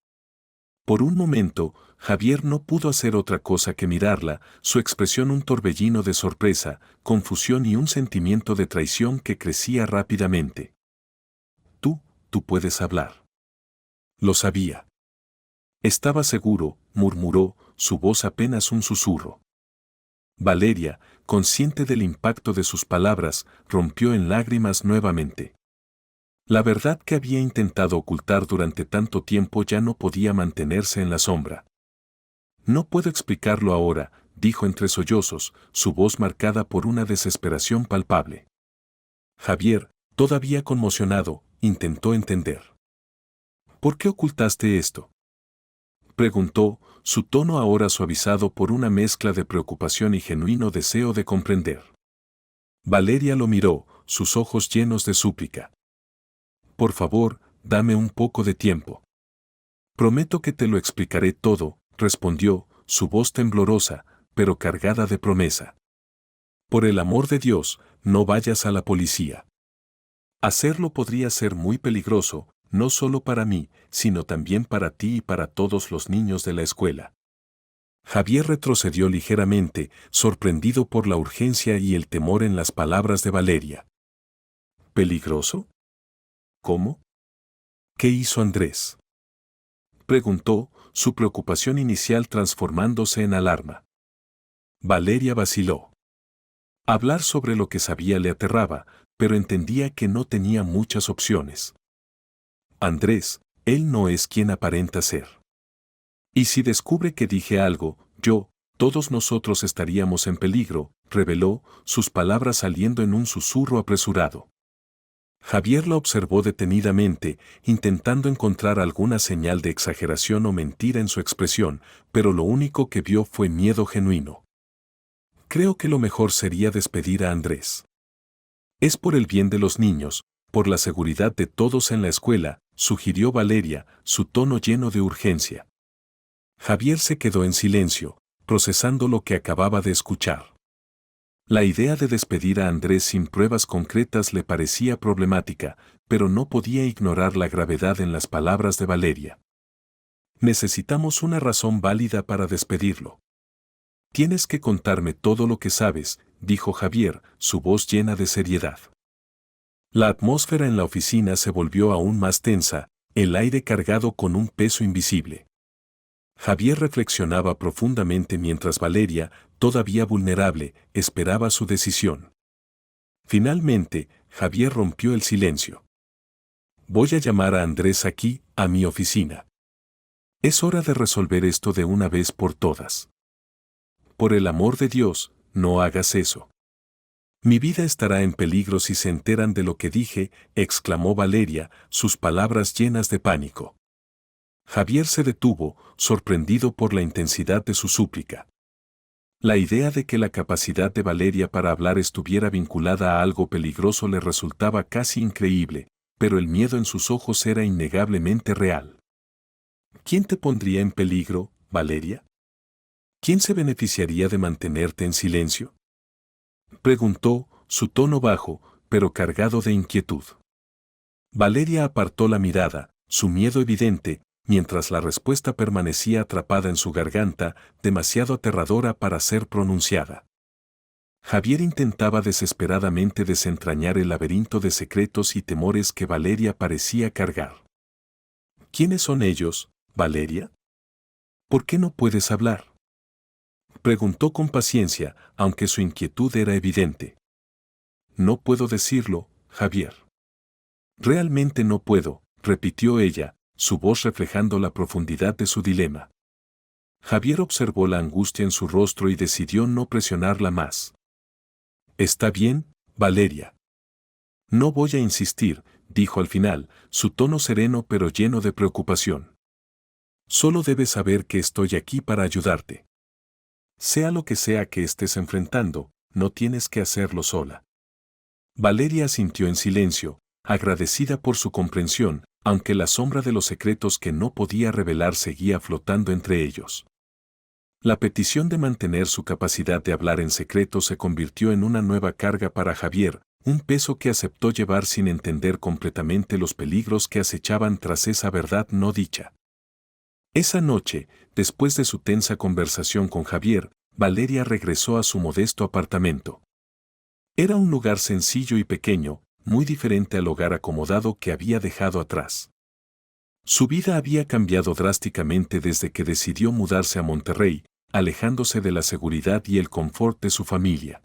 Por un momento, Javier no pudo hacer otra cosa que mirarla, su expresión un torbellino de sorpresa, confusión y un sentimiento de traición que crecía rápidamente. Tú puedes hablar. Lo sabía. Estaba seguro, murmuró, su voz apenas un susurro. Valeria, consciente del impacto de sus palabras, rompió en lágrimas nuevamente. La verdad que había intentado ocultar durante tanto tiempo ya no podía mantenerse en la sombra. No puedo explicarlo ahora, dijo entre sollozos, su voz marcada por una desesperación palpable. Javier, todavía conmocionado, intentó entender. ¿Por qué ocultaste esto?, preguntó, su tono ahora suavizado por una mezcla de preocupación y genuino deseo de comprender. Valeria lo miró, sus ojos llenos de súplica. Por favor, dame un poco de tiempo. Prometo que te lo explicaré todo, respondió, su voz temblorosa, pero cargada de promesa. Por el amor de Dios, no vayas a la policía. Hacerlo podría ser muy peligroso, no solo para mí, sino también para ti y para todos los niños de la escuela. Javier retrocedió ligeramente, sorprendido por la urgencia y el temor en las palabras de Valeria. ¿Peligroso? ¿Cómo? ¿Qué hizo Andrés?, preguntó, su preocupación inicial transformándose en alarma. Valeria vaciló. Hablar sobre lo que sabía le aterraba, pero entendía que no tenía muchas opciones. Andrés, él no es quien aparenta ser. Y si descubre que dije algo, todos nosotros estaríamos en peligro, reveló, sus palabras saliendo en un susurro apresurado. Javier la observó detenidamente, intentando encontrar alguna señal de exageración o mentira en su expresión, pero lo único que vio fue miedo genuino. Creo que lo mejor sería despedir a Andrés. Es por el bien de los niños, por la seguridad de todos en la escuela, sugirió Valeria, su tono lleno de urgencia. Javier se quedó en silencio, procesando lo que acababa de escuchar. La idea de despedir a Andrés sin pruebas concretas le parecía problemática, pero no podía ignorar la gravedad en las palabras de Valeria. Necesitamos una razón válida para despedirlo. Tienes que contarme todo lo que sabes, dijo Javier, su voz llena de seriedad. La atmósfera en la oficina se volvió aún más tensa, el aire cargado con un peso invisible. Javier reflexionaba profundamente mientras Valeria, todavía vulnerable, esperaba su decisión. Finalmente, Javier rompió el silencio. Voy a llamar a Andrés aquí, a mi oficina. Es hora de resolver esto de una vez por todas. Por el amor de Dios, no hagas eso. Mi vida estará en peligro si se enteran de lo que dije, exclamó Valeria, sus palabras llenas de pánico. Javier se detuvo, sorprendido por la intensidad de su súplica. La idea de que la capacidad de Valeria para hablar estuviera vinculada a algo peligroso le resultaba casi increíble, pero el miedo en sus ojos era innegablemente real. ¿Quién te pondría en peligro, Valeria? ¿Quién se beneficiaría de mantenerte en silencio?, preguntó, su tono bajo, pero cargado de inquietud. Valeria apartó la mirada, su miedo evidente, mientras la respuesta permanecía atrapada en su garganta, demasiado aterradora para ser pronunciada. Javier intentaba desesperadamente desentrañar el laberinto de secretos y temores que Valeria parecía cargar. ¿Quiénes son ellos, Valeria? ¿Por qué no puedes hablar?, preguntó con paciencia, aunque su inquietud era evidente. No puedo decirlo, Javier. Realmente no puedo, repitió ella, su voz reflejando la profundidad de su dilema. Javier observó la angustia en su rostro y decidió no presionarla más. Está bien, Valeria. No voy a insistir, dijo al final, su tono sereno pero lleno de preocupación. Solo debes saber que estoy aquí para ayudarte. Sea lo que sea que estés enfrentando, no tienes que hacerlo sola. Valeria asintió en silencio, agradecida por su comprensión, aunque la sombra de los secretos que no podía revelar seguía flotando entre ellos. La petición de mantener su capacidad de hablar en secreto se convirtió en una nueva carga para Javier, un peso que aceptó llevar sin entender completamente los peligros que acechaban tras esa verdad no dicha. Esa noche, después de su tensa conversación con Javier, Valeria regresó a su modesto apartamento. Era un lugar sencillo y pequeño, muy diferente al hogar acomodado que había dejado atrás. Su vida había cambiado drásticamente desde que decidió mudarse a Monterrey, alejándose de la seguridad y el confort de su familia.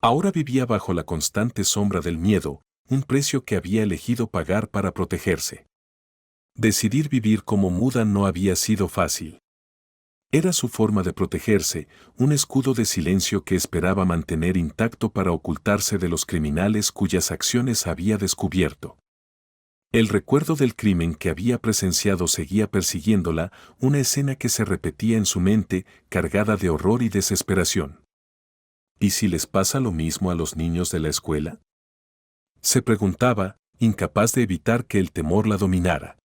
Ahora vivía bajo la constante sombra del miedo, un precio que había elegido pagar para protegerse. Decidir vivir como muda no había sido fácil. Era su forma de protegerse, un escudo de silencio que esperaba mantener intacto para ocultarse de los criminales cuyas acciones había descubierto. El recuerdo del crimen que había presenciado seguía persiguiéndola, una escena que se repetía en su mente, cargada de horror y desesperación. ¿Y si les pasa lo mismo a los niños de la escuela? Se preguntaba, incapaz de evitar que el temor la dominara.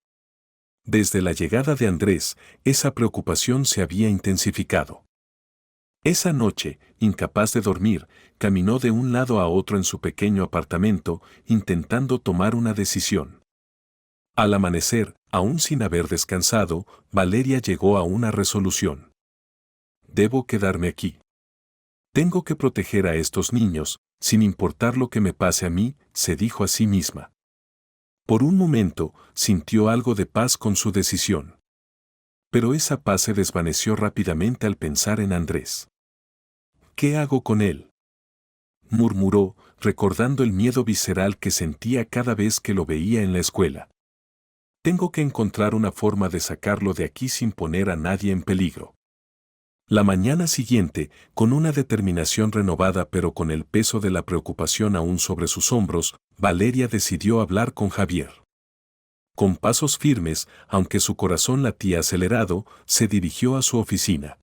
Desde la llegada de Andrés, esa preocupación se había intensificado. Esa noche, incapaz de dormir, caminó de un lado a otro en su pequeño apartamento, intentando tomar una decisión. Al amanecer, aún sin haber descansado, Valeria llegó a una resolución. Debo quedarme aquí. Tengo que proteger a estos niños, sin importar lo que me pase a mí, se dijo a sí misma. Por un momento, sintió algo de paz con su decisión. Pero esa paz se desvaneció rápidamente al pensar en Andrés. ¿Qué hago con él?, murmuró, recordando el miedo visceral que sentía cada vez que lo veía en la escuela. Tengo que encontrar una forma de sacarlo de aquí sin poner a nadie en peligro. La mañana siguiente, con una determinación renovada pero con el peso de la preocupación aún sobre sus hombros, Valeria decidió hablar con Javier. Con pasos firmes, aunque su corazón latía acelerado, se dirigió a su oficina.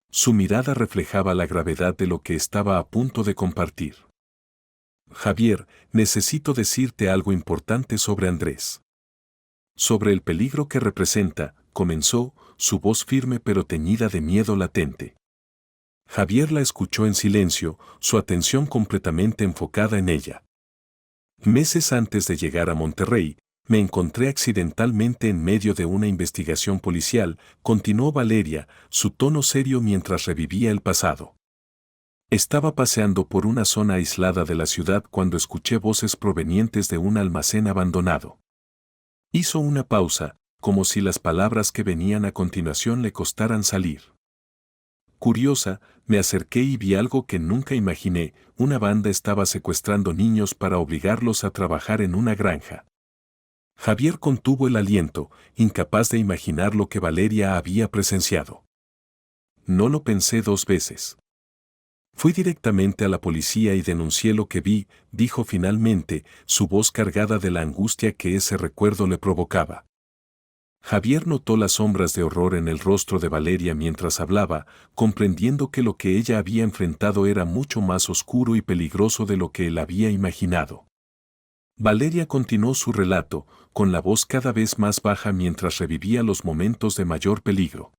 Su mirada reflejaba la gravedad de lo que estaba a punto de compartir. Javier, necesito decirte algo importante sobre Andrés. Sobre el peligro que representa, comenzó, su voz firme pero teñida de miedo latente. Javier la escuchó en silencio, su atención completamente enfocada en ella. Meses antes de llegar a Monterrey, me encontré accidentalmente en medio de una investigación policial, continuó Valeria, su tono serio mientras revivía el pasado. Estaba paseando por una zona aislada de la ciudad cuando escuché voces provenientes de un almacén abandonado. Hizo una pausa, como si las palabras que venían a continuación le costaran salir. Curiosa, me acerqué y vi algo que nunca imaginé, una banda estaba secuestrando niños para obligarlos a trabajar en una granja. Javier contuvo el aliento, incapaz de imaginar lo que Valeria había presenciado. No lo pensé dos veces. Fui directamente a la policía y denuncié lo que vi, dijo finalmente, su voz cargada de la angustia que ese recuerdo le provocaba. Javier notó las sombras de horror en el rostro de Valeria mientras hablaba, comprendiendo que lo que ella había enfrentado era mucho más oscuro y peligroso de lo que él había imaginado. Valeria continuó su relato, con la voz cada vez más baja mientras revivía los momentos de mayor peligro.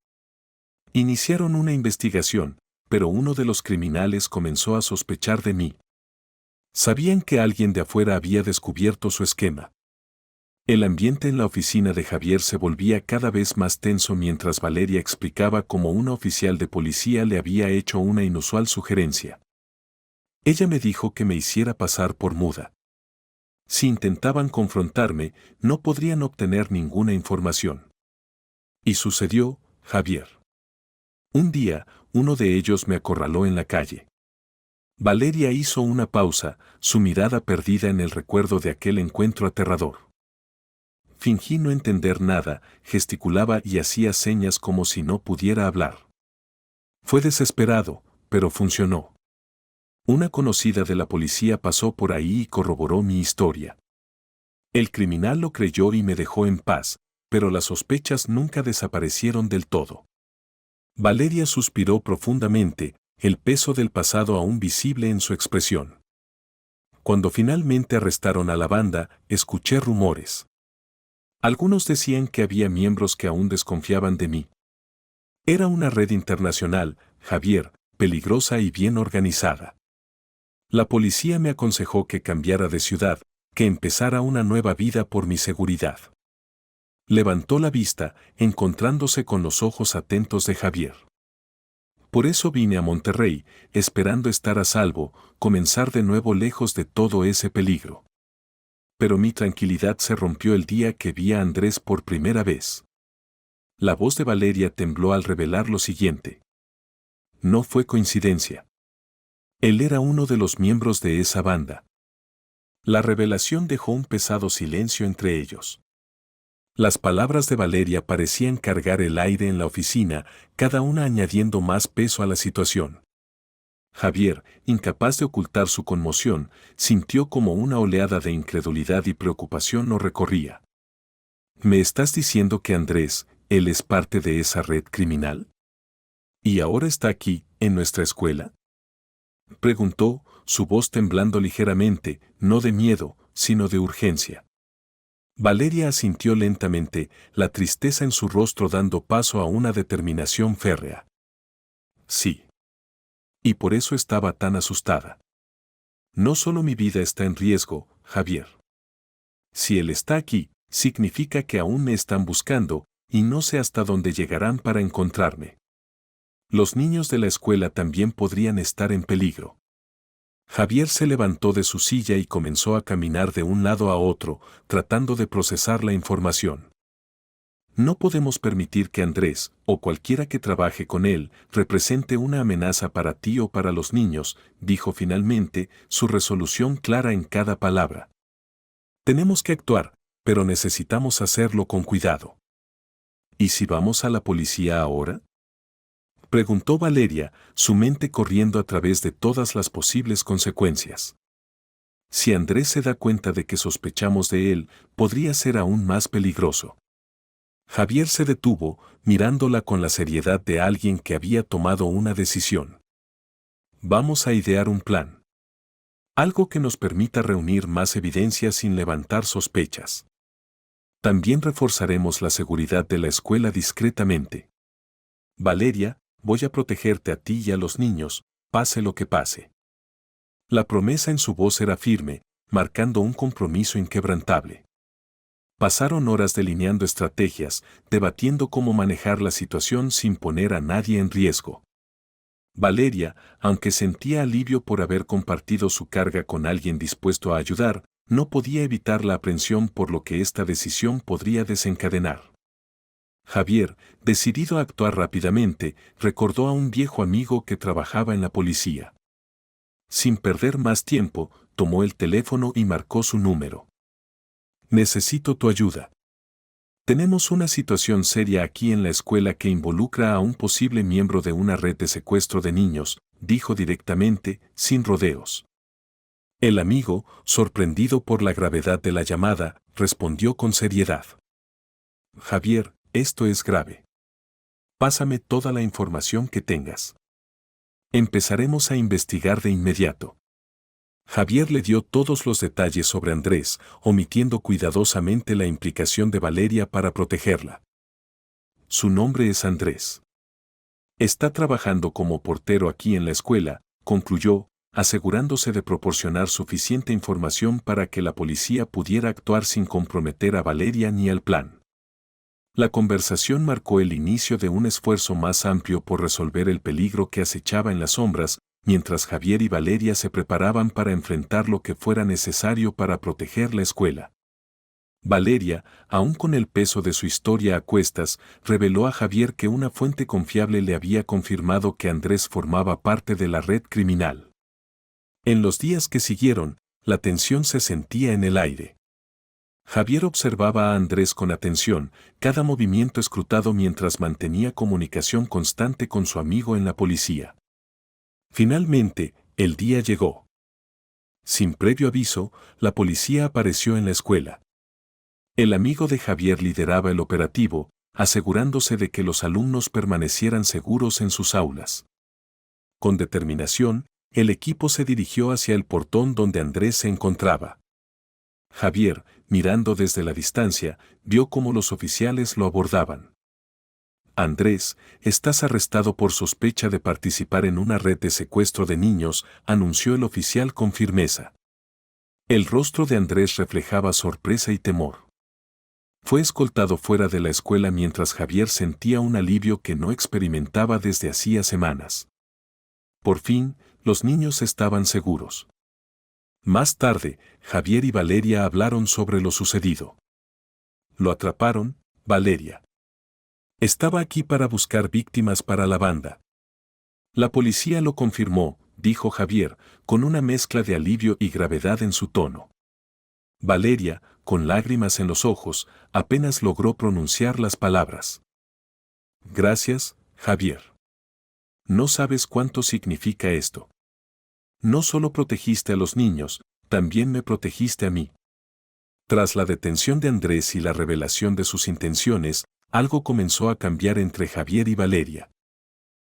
Iniciaron una investigación, pero uno de los criminales comenzó a sospechar de mí. Sabían que alguien de afuera había descubierto su esquema. El ambiente en la oficina de Javier se volvía cada vez más tenso mientras Valeria explicaba cómo una oficial de policía le había hecho una inusual sugerencia. Ella me dijo que me hiciera pasar por muda. Si intentaban confrontarme, no podrían obtener ninguna información. Y sucedió, Javier. Un día, uno de ellos me acorraló en la calle. Valeria hizo una pausa, su mirada perdida en el recuerdo de aquel encuentro aterrador. Fingí no entender nada, gesticulaba y hacía señas como si no pudiera hablar. Fue desesperado, pero funcionó. Una conocida de la policía pasó por ahí y corroboró mi historia. El criminal lo creyó y me dejó en paz, pero las sospechas nunca desaparecieron del todo. Valeria suspiró profundamente, el peso del pasado aún visible en su expresión. Cuando finalmente arrestaron a la banda, escuché rumores. Algunos decían que había miembros que aún desconfiaban de mí. Era una red internacional, Javier, peligrosa y bien organizada. La policía me aconsejó que cambiara de ciudad, que empezara una nueva vida por mi seguridad. Levantó la vista, encontrándose con los ojos atentos de Javier. Por eso vine a Monterrey, esperando estar a salvo, comenzar de nuevo lejos de todo ese peligro. Pero mi tranquilidad se rompió el día que vi a Andrés por primera vez. La voz de Valeria tembló al revelar lo siguiente. No fue coincidencia. Él era uno de los miembros de esa banda. La revelación dejó un pesado silencio entre ellos. Las palabras de Valeria parecían cargar el aire en la oficina, cada una añadiendo más peso a la situación. Javier, incapaz de ocultar su conmoción, sintió como una oleada de incredulidad y preocupación lo recorría. ¿Me estás diciendo que Andrés, él es parte de esa red criminal? ¿Y ahora está aquí, en nuestra escuela? Preguntó, su voz temblando ligeramente, no de miedo, sino de urgencia. Valeria asintió lentamente, la tristeza en su rostro dando paso a una determinación férrea. Sí. Y por eso estaba tan asustada. No solo mi vida está en riesgo, Javier. Si él está aquí, significa que aún me están buscando, y no sé hasta dónde llegarán para encontrarme. Los niños de la escuela también podrían estar en peligro. Javier se levantó de su silla y comenzó a caminar de un lado a otro, tratando de procesar la información. No podemos permitir que Andrés, o cualquiera que trabaje con él, represente una amenaza para ti o para los niños, dijo finalmente, su resolución clara en cada palabra. Tenemos que actuar, pero necesitamos hacerlo con cuidado. ¿Y si vamos a la policía ahora? Preguntó Valeria, su mente corriendo a través de todas las posibles consecuencias. Si Andrés se da cuenta de que sospechamos de él, podría ser aún más peligroso. Javier se detuvo, mirándola con la seriedad de alguien que había tomado una decisión. Vamos a idear un plan. Algo que nos permita reunir más evidencia sin levantar sospechas. También reforzaremos la seguridad de la escuela discretamente. Valeria, voy a protegerte a ti y a los niños, pase lo que pase. La promesa en su voz era firme, marcando un compromiso inquebrantable. Pasaron horas delineando estrategias, debatiendo cómo manejar la situación sin poner a nadie en riesgo. Valeria, aunque sentía alivio por haber compartido su carga con alguien dispuesto a ayudar, no podía evitar la aprensión por lo que esta decisión podría desencadenar. Javier, decidido a actuar rápidamente, recordó a un viejo amigo que trabajaba en la policía. Sin perder más tiempo, tomó el teléfono y marcó su número. Necesito tu ayuda. Tenemos una situación seria aquí en la escuela que involucra a un posible miembro de una red de secuestro de niños, dijo directamente, sin rodeos. El amigo, sorprendido por la gravedad de la llamada, respondió con seriedad. Javier, esto es grave. Pásame toda la información que tengas. Empezaremos a investigar de inmediato. Javier le dio todos los detalles sobre Andrés, omitiendo cuidadosamente la implicación de Valeria para protegerla. Su nombre es Andrés. Está trabajando como portero aquí en la escuela, concluyó, asegurándose de proporcionar suficiente información para que la policía pudiera actuar sin comprometer a Valeria ni al plan. La conversación marcó el inicio de un esfuerzo más amplio por resolver el peligro que acechaba en las sombras, mientras Javier y Valeria se preparaban para enfrentar lo que fuera necesario para proteger la escuela. Valeria, aún con el peso de su historia a cuestas, reveló a Javier que una fuente confiable le había confirmado que Andrés formaba parte de la red criminal. En los días que siguieron, la tensión se sentía en el aire. Javier observaba a Andrés con atención, cada movimiento escrutado mientras mantenía comunicación constante con su amigo en la policía. Finalmente, el día llegó. Sin previo aviso, la policía apareció en la escuela. El amigo de Javier lideraba el operativo, asegurándose de que los alumnos permanecieran seguros en sus aulas. Con determinación, el equipo se dirigió hacia el portón donde Andrés se encontraba. Javier, mirando desde la distancia, vio cómo los oficiales lo abordaban. Andrés, estás arrestado por sospecha de participar en una red de secuestro de niños, anunció el oficial con firmeza. El rostro de Andrés reflejaba sorpresa y temor. Fue escoltado fuera de la escuela mientras Javier sentía un alivio que no experimentaba desde hacía semanas. Por fin, los niños estaban seguros. Más tarde, Javier y Valeria hablaron sobre lo sucedido. Lo atraparon, Valeria. Estaba aquí para buscar víctimas para la banda. La policía lo confirmó, dijo Javier, con una mezcla de alivio y gravedad en su tono. Valeria, con lágrimas en los ojos, apenas logró pronunciar las palabras. Gracias, Javier. No sabes cuánto significa esto. No solo protegiste a los niños, también me protegiste a mí. Tras la detención de Andrés y la revelación de sus intenciones, algo comenzó a cambiar entre Javier y Valeria.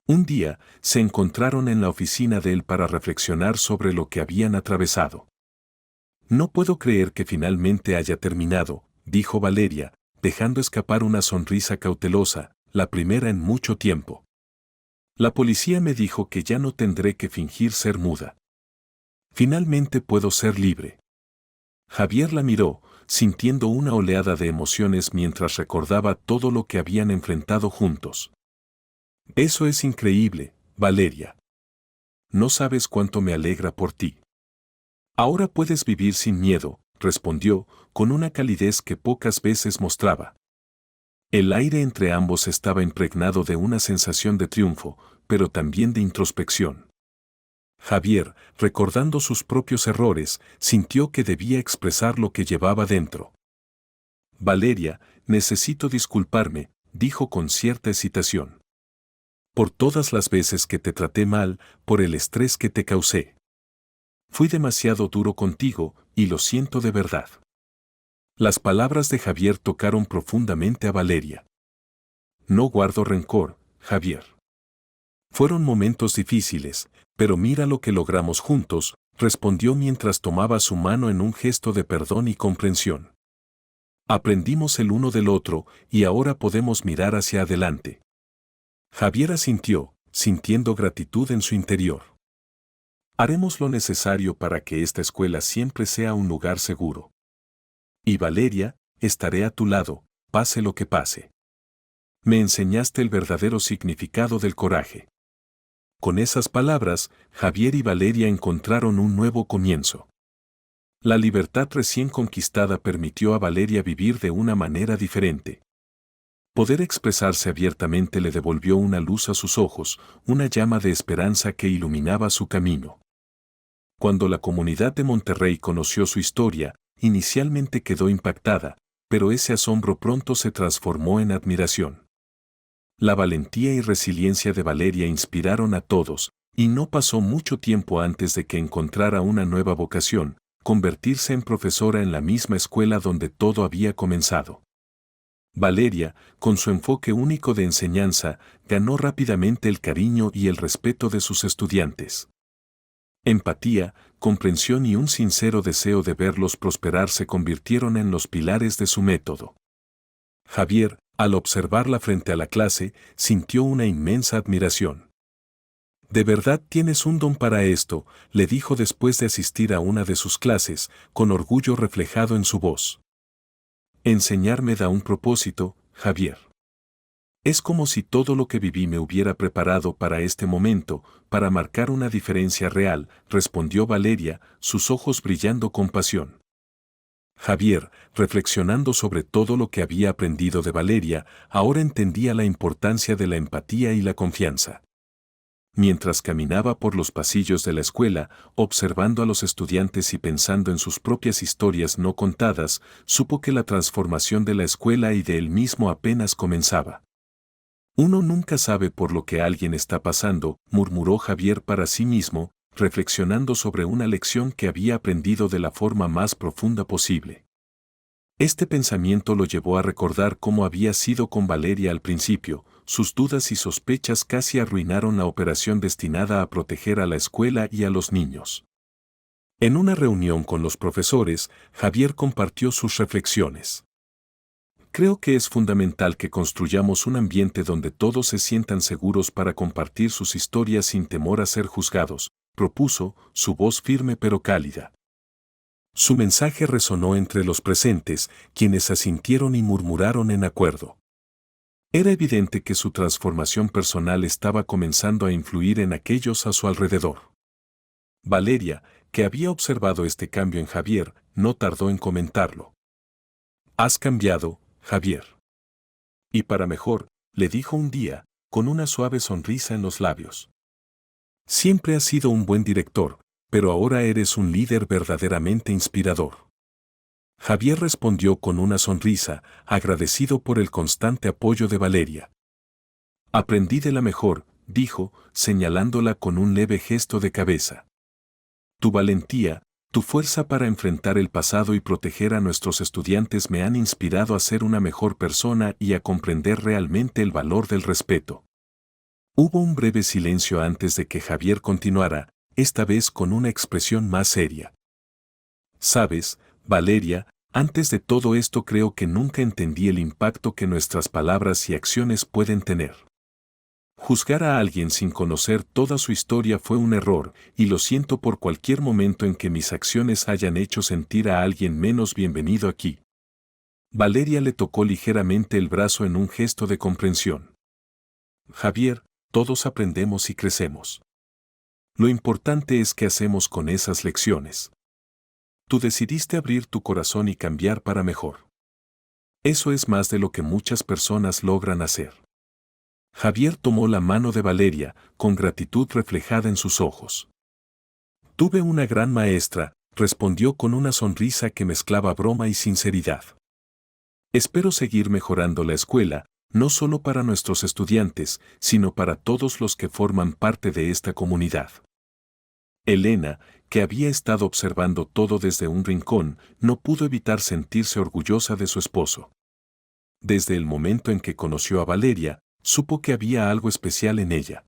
Un día, se encontraron en la oficina de él para reflexionar sobre lo que habían atravesado. No puedo creer que finalmente haya terminado, dijo Valeria, dejando escapar una sonrisa cautelosa, la primera en mucho tiempo. La policía me dijo que ya no tendré que fingir ser muda. Finalmente puedo ser libre. Javier la miró, sintiendo una oleada de emociones mientras recordaba todo lo que habían enfrentado juntos. Eso es increíble, Valeria. No sabes cuánto me alegra por ti. Ahora puedes vivir sin miedo, respondió, con una calidez que pocas veces mostraba. El aire entre ambos estaba impregnado de una sensación de triunfo, pero también de introspección. Javier, recordando sus propios errores, sintió que debía expresar lo que llevaba dentro. Valeria, necesito disculparme, dijo con cierta hesitación. Por todas las veces que te traté mal, por el estrés que te causé. Fui demasiado duro contigo, y lo siento de verdad. Las palabras de Javier tocaron profundamente a Valeria. No guardo rencor, Javier. Fueron momentos difíciles, pero mira lo que logramos juntos, respondió mientras tomaba su mano en un gesto de perdón y comprensión. Aprendimos el uno del otro, y ahora podemos mirar hacia adelante. Javier asintió, sintiendo gratitud en su interior. Haremos lo necesario para que esta escuela siempre sea un lugar seguro. Y Valeria, estaré a tu lado, pase lo que pase. Me enseñaste el verdadero significado del coraje. Con esas palabras, Javier y Valeria encontraron un nuevo comienzo. La libertad recién conquistada permitió a Valeria vivir de una manera diferente. Poder expresarse abiertamente le devolvió una luz a sus ojos, una llama de esperanza que iluminaba su camino. Cuando la comunidad de Monterrey conoció su historia, inicialmente quedó impactada, pero ese asombro pronto se transformó en admiración. La valentía y resiliencia de Valeria inspiraron a todos, y no pasó mucho tiempo antes de que encontrara una nueva vocación, convertirse en profesora en la misma escuela donde todo había comenzado. Valeria, con su enfoque único de enseñanza, ganó rápidamente el cariño y el respeto de sus estudiantes. Empatía, comprensión y un sincero deseo de verlos prosperar se convirtieron en los pilares de su método. Javier, al observarla frente a la clase, sintió una inmensa admiración. «De verdad tienes un don para esto», le dijo después de asistir a una de sus clases, con orgullo reflejado en su voz. «Enseñar me da un propósito, Javier. Es como si todo lo que viví me hubiera preparado para este momento, para marcar una diferencia real», respondió Valeria, sus ojos brillando con pasión. Javier, reflexionando sobre todo lo que había aprendido de Valeria, ahora entendía la importancia de la empatía y la confianza. Mientras caminaba por los pasillos de la escuela, observando a los estudiantes y pensando en sus propias historias no contadas, supo que la transformación de la escuela y de él mismo apenas comenzaba. «Uno nunca sabe por lo que alguien está pasando», murmuró Javier para sí mismo, reflexionando sobre una lección que había aprendido de la forma más profunda posible. Este pensamiento lo llevó a recordar cómo había sido con Valeria al principio. Sus dudas y sospechas casi arruinaron la operación destinada a proteger a la escuela y a los niños. En una reunión con los profesores, Javier compartió sus reflexiones. «Creo que es fundamental que construyamos un ambiente donde todos se sientan seguros para compartir sus historias sin temor a ser juzgados», propuso, su voz firme pero cálida. Su mensaje resonó entre los presentes, quienes asintieron y murmuraron en acuerdo. Era evidente que su transformación personal estaba comenzando a influir en aquellos a su alrededor. Valeria, que había observado este cambio en Javier, no tardó en comentarlo. «Has cambiado, Javier. Y para mejor», le dijo un día, con una suave sonrisa en los labios. Siempre has sido un buen director, pero ahora eres un líder verdaderamente inspirador. Javier respondió con una sonrisa, agradecido por el constante apoyo de Valeria. Aprendí de la mejor, dijo, señalándola con un leve gesto de cabeza. Tu valentía, tu fuerza para enfrentar el pasado y proteger a nuestros estudiantes me han inspirado a ser una mejor persona y a comprender realmente el valor del respeto. Hubo un breve silencio antes de que Javier continuara, esta vez con una expresión más seria. Sabes, Valeria, antes de todo esto creo que nunca entendí el impacto que nuestras palabras y acciones pueden tener. Juzgar a alguien sin conocer toda su historia fue un error, y lo siento por cualquier momento en que mis acciones hayan hecho sentir a alguien menos bienvenido aquí. Valeria le tocó ligeramente el brazo en un gesto de comprensión. Javier, todos aprendemos y crecemos. Lo importante es qué hacemos con esas lecciones. Tú decidiste abrir tu corazón y cambiar para mejor. Eso es más de lo que muchas personas logran hacer. Javier tomó la mano de Valeria, con gratitud reflejada en sus ojos. Tuve una gran maestra, respondió con una sonrisa que mezclaba broma y sinceridad. Espero seguir mejorando la escuela, no solo para nuestros estudiantes, sino para todos los que forman parte de esta comunidad. Elena, que había estado observando todo desde un rincón, no pudo evitar sentirse orgullosa de su esposo. Desde el momento en que conoció a Valeria, supo que había algo especial en ella.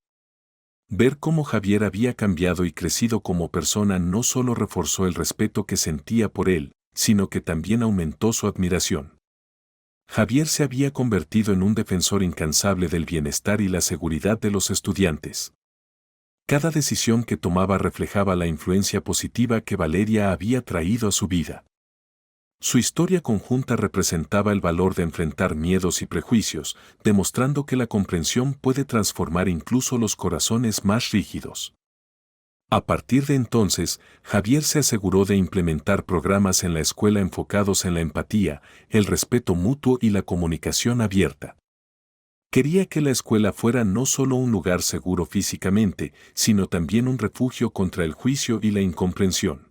Ver cómo Javier había cambiado y crecido como persona no solo reforzó el respeto que sentía por él, sino que también aumentó su admiración. Javier se había convertido en un defensor incansable del bienestar y la seguridad de los estudiantes. Cada decisión que tomaba reflejaba la influencia positiva que Valeria había traído a su vida. Su historia conjunta representaba el valor de enfrentar miedos y prejuicios, demostrando que la comprensión puede transformar incluso los corazones más rígidos. A partir de entonces, Javier se aseguró de implementar programas en la escuela enfocados en la empatía, el respeto mutuo y la comunicación abierta. Quería que la escuela fuera no solo un lugar seguro físicamente, sino también un refugio contra el juicio y la incomprensión.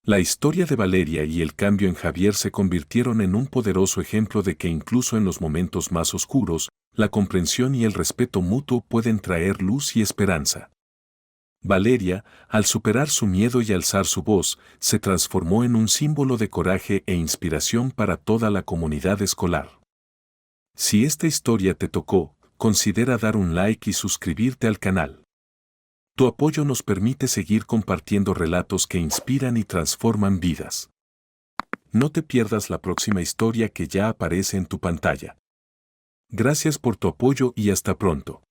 La historia de Valeria y el cambio en Javier se convirtieron en un poderoso ejemplo de que incluso en los momentos más oscuros, la comprensión y el respeto mutuo pueden traer luz y esperanza. Valeria, al superar su miedo y alzar su voz, se transformó en un símbolo de coraje e inspiración para toda la comunidad escolar. Si esta historia te tocó, considera dar un like y suscribirte al canal. Tu apoyo nos permite seguir compartiendo relatos que inspiran y transforman vidas. No te pierdas la próxima historia que ya aparece en tu pantalla. Gracias por tu apoyo y hasta pronto.